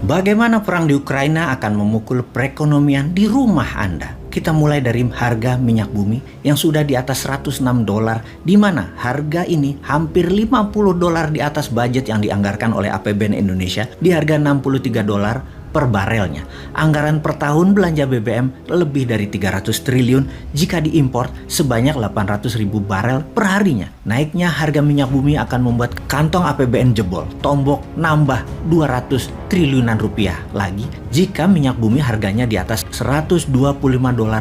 Bagaimana perang di Ukraina akan memukul perekonomian di rumah Anda? Kita mulai dari harga minyak bumi yang sudah di atas $106, di mana harga ini hampir $50 di atas budget yang dianggarkan oleh APBN Indonesia di harga $63 per barelnya. Anggaran per tahun belanja BBM lebih dari 300 triliun jika diimpor sebanyak 800.000 barel per harinya. Naiknya harga minyak bumi akan membuat kantong APBN jebol, tombok nambah 200 triliunan rupiah lagi jika minyak bumi harganya di atas $125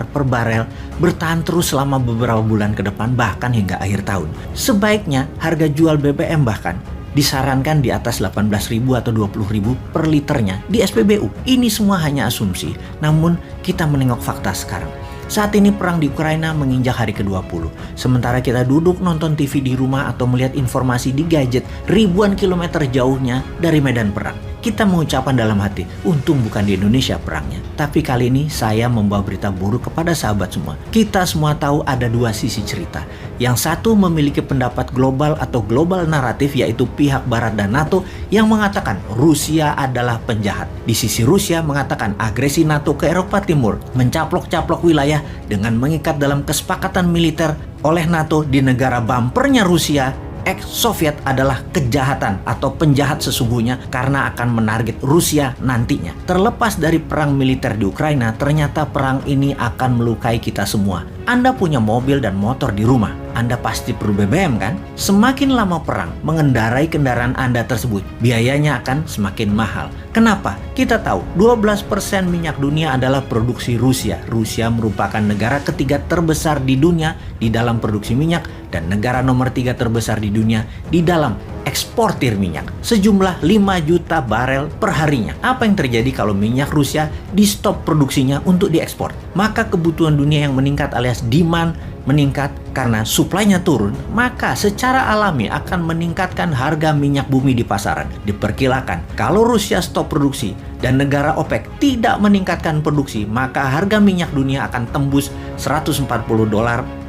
per barel bertahan terus selama beberapa bulan ke depan bahkan hingga akhir tahun. Sebaiknya harga jual BBM bahkan disarankan di atas 18.000 atau 20.000 per liternya di SPBU. Ini semua hanya asumsi, namun kita menengok fakta sekarang. Saat ini perang di Ukraina menginjak hari ke-20. Sementara kita duduk nonton TV di rumah atau melihat informasi di gadget ribuan kilometer jauhnya dari medan perang. Kita mengucapkan dalam hati, untung bukan di Indonesia perangnya. Tapi kali ini saya membawa berita buruk kepada sahabat semua. Kita semua tahu ada dua sisi cerita. Yang satu memiliki pendapat global atau global naratif, yaitu pihak Barat dan NATO yang mengatakan Rusia adalah penjahat. Di sisi Rusia mengatakan agresi NATO ke Eropa Timur mencaplok-caplok wilayah dengan mengikat dalam kesepakatan militer oleh NATO di negara bumpernya Rusia, ex-Soviet adalah kejahatan atau penjahat sesungguhnya karena akan menarget Rusia nantinya. Terlepas dari perang militer di Ukraina, ternyata perang ini akan melukai kita semua. Anda punya mobil dan motor di rumah, Anda pasti perlu BBM kan? Semakin lama perang, mengendarai kendaraan Anda tersebut, biayanya akan semakin mahal. Kenapa? Kita tahu 12% minyak dunia adalah produksi Rusia. Rusia merupakan negara ketiga terbesar di dunia di dalam produksi minyak dan negara nomor 3 terbesar di dunia di dalam eksportir minyak. Sejumlah 5 juta barel per harinya. Apa yang terjadi kalau minyak Rusia di stop produksinya untuk diekspor? Maka kebutuhan dunia yang meningkat alias demand meningkat karena suplainya turun, maka secara alami akan meningkatkan harga minyak bumi di pasaran. Diperkirakan kalau Rusia stop produksi dan negara OPEC tidak meningkatkan produksi, maka harga minyak dunia akan tembus $140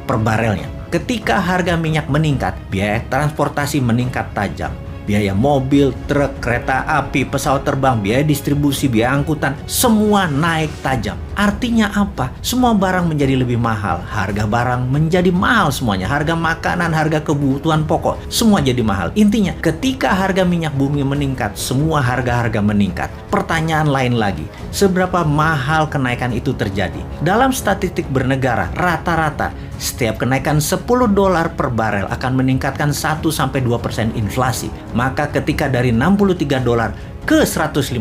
per barelnya. Ketika harga minyak meningkat, biaya transportasi meningkat tajam. Biaya mobil, truk, kereta api, pesawat terbang, biaya distribusi, biaya angkutan, semua naik tajam. Artinya apa? Semua barang menjadi lebih mahal. Harga barang menjadi mahal semuanya. Harga makanan, harga kebutuhan pokok, semua jadi mahal. Intinya, ketika harga minyak bumi meningkat, semua harga-harga meningkat. Pertanyaan lain lagi, seberapa mahal kenaikan itu terjadi? Dalam statistik bernegara, rata-rata setiap kenaikan $10 per barel akan meningkatkan 1-2% inflasi. Maka ketika dari $63 ke $105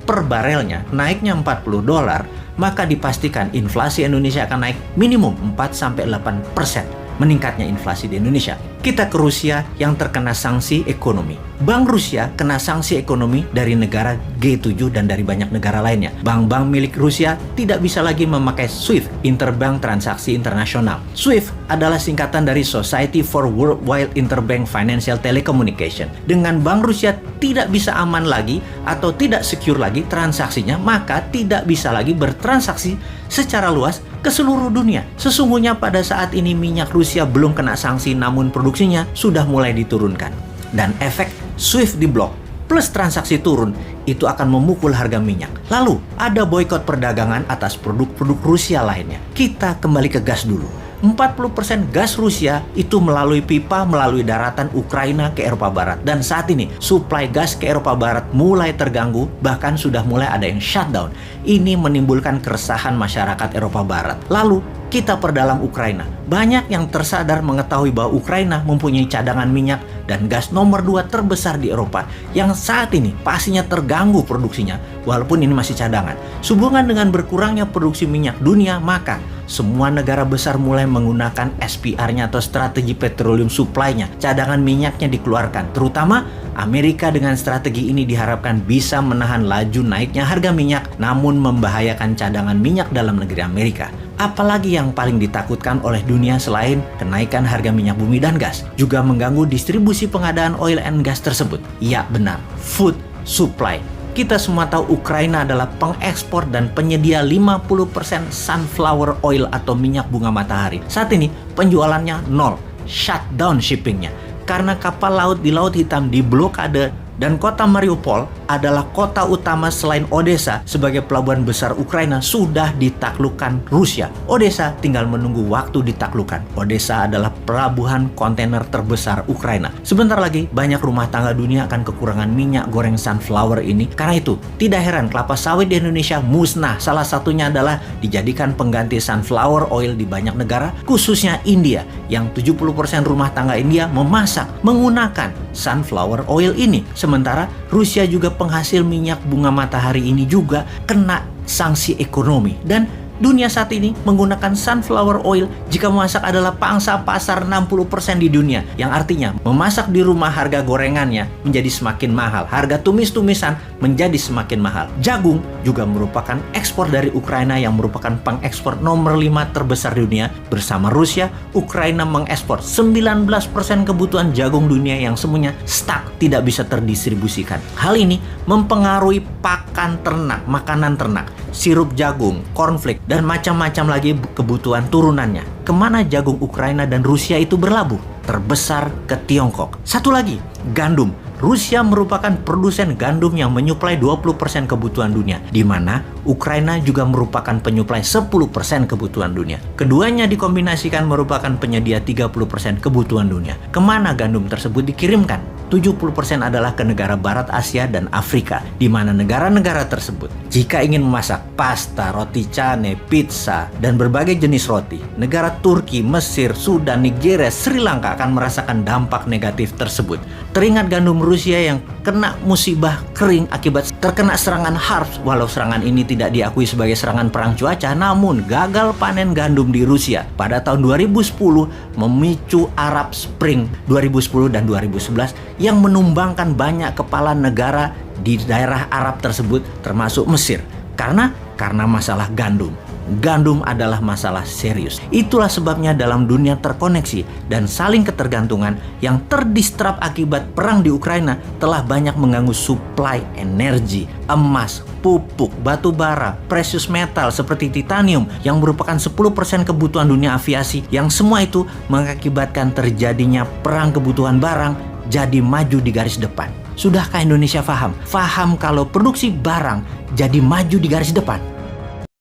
per barelnya, naiknya $40, maka dipastikan inflasi Indonesia akan naik minimum 4-8%. Meningkatnya inflasi di Indonesia. Kita ke Rusia yang terkena sanksi ekonomi. Bank Rusia kena sanksi ekonomi dari negara G7 dan dari banyak negara lainnya. Bank-bank milik Rusia tidak bisa lagi memakai SWIFT, Interbank Transaksi Internasional. SWIFT adalah singkatan dari Society for Worldwide Interbank Financial Telecommunication. Dengan Bank Rusia tidak bisa aman lagi atau tidak secure lagi transaksinya, maka tidak bisa lagi bertransaksi secara luas ke seluruh dunia. Sesungguhnya pada saat ini minyak Rusia belum kena sanksi, namun produksinya sudah mulai diturunkan. Dan efek SWIFT diblok plus transaksi turun itu akan memukul harga minyak. Lalu ada boikot perdagangan atas produk-produk Rusia lainnya. Kita kembali ke gas dulu. 40% gas Rusia itu melalui pipa melalui daratan Ukraina ke Eropa Barat. Dan saat ini suplai gas ke Eropa Barat mulai terganggu, bahkan sudah mulai ada yang shutdown. Ini menimbulkan keresahan masyarakat Eropa Barat. Lalu kita perdalam Ukraina. Banyak yang tersadar mengetahui bahwa Ukraina mempunyai cadangan minyak dan gas nomor 2 terbesar di Eropa yang saat ini pastinya terganggu produksinya walaupun ini masih cadangan. Sehubungan dengan berkurangnya produksi minyak dunia, maka semua negara besar mulai menggunakan SPR-nya atau strategi petroleum supply-nya. Cadangan minyaknya dikeluarkan, terutama Amerika. Dengan strategi ini diharapkan bisa menahan laju naiknya harga minyak namun membahayakan cadangan minyak dalam negeri Amerika. Apalagi yang paling ditakutkan oleh dunia selain kenaikan harga minyak bumi dan gas, juga mengganggu distribusi pengadaan oil and gas tersebut. Ya benar, food supply. Kita semua tahu Ukraina adalah pengekspor dan penyedia 50% sunflower oil atau minyak bunga matahari. Saat ini penjualannya nol, shutdown shippingnya. Karena kapal laut di Laut Hitam diblokade Dan kota Mariupol adalah kota utama selain Odessa sebagai pelabuhan besar Ukraina sudah ditaklukkan Rusia. Odessa tinggal menunggu waktu ditaklukkan. Odessa adalah pelabuhan kontainer terbesar Ukraina. Sebentar lagi banyak rumah tangga dunia akan kekurangan minyak goreng sunflower ini. Karena itu tidak heran kelapa sawit di Indonesia musnah. Salah satunya adalah dijadikan pengganti sunflower oil di banyak negara, khususnya India, yang 70% rumah tangga India memasak menggunakan sunflower oil ini. Sementara Rusia juga penghasil minyak bunga matahari ini juga kena sanksi ekonomi. Dan dunia saat ini menggunakan sunflower oil jika memasak adalah pangsa pasar 60% di dunia. Yang artinya memasak di rumah harga gorengannya menjadi semakin mahal. Harga tumis-tumisan menjadi semakin mahal. Jagung juga merupakan ekspor dari Ukraina yang merupakan pengekspor nomor 5 terbesar di dunia. Bersama Rusia, Ukraina mengekspor 19% kebutuhan jagung dunia yang semuanya stuck, tidak bisa terdistribusikan. Hal ini mempengaruhi pakan ternak, makanan ternak, sirup jagung, cornflake, dan macam-macam lagi kebutuhan turunannya. Kemana jagung Ukraina dan Rusia itu berlabuh? Terbesar ke Tiongkok. Satu lagi, gandum. Rusia merupakan produsen gandum yang menyuplai 20% kebutuhan dunia, di mana Ukraina juga merupakan penyuplai 10% kebutuhan dunia. Keduanya dikombinasikan merupakan penyedia 30% kebutuhan dunia. Kemana gandum tersebut dikirimkan? 70% adalah ke negara Barat Asia dan Afrika, di mana negara-negara tersebut jika ingin memasak pasta, roti cane, pizza, dan berbagai jenis roti, negara Turki, Mesir, Sudan, Nigeria, Sri Lanka akan merasakan dampak negatif tersebut. Teringat gandum Rusia yang kena musibah kering akibat terkena serangan harps. Walau serangan ini tidak diakui sebagai serangan perang cuaca, namun gagal panen gandum di Rusia pada tahun 2010 memicu Arab Spring 2010 dan 2011 yang menumbangkan banyak kepala negara di daerah Arab tersebut termasuk Mesir. Karena masalah gandum. Gandum adalah masalah serius. Itulah sebabnya dalam dunia terkoneksi dan saling ketergantungan yang terdistrap akibat perang di Ukraina telah banyak mengganggu suplai energi, emas, pupuk, batu bara, precious metal seperti titanium yang merupakan 10% kebutuhan dunia aviasi, yang semua itu mengakibatkan terjadinya perang kebutuhan barang jadi maju di garis depan. Sudahkah Indonesia paham? Paham kalau produksi barang jadi maju di garis depan?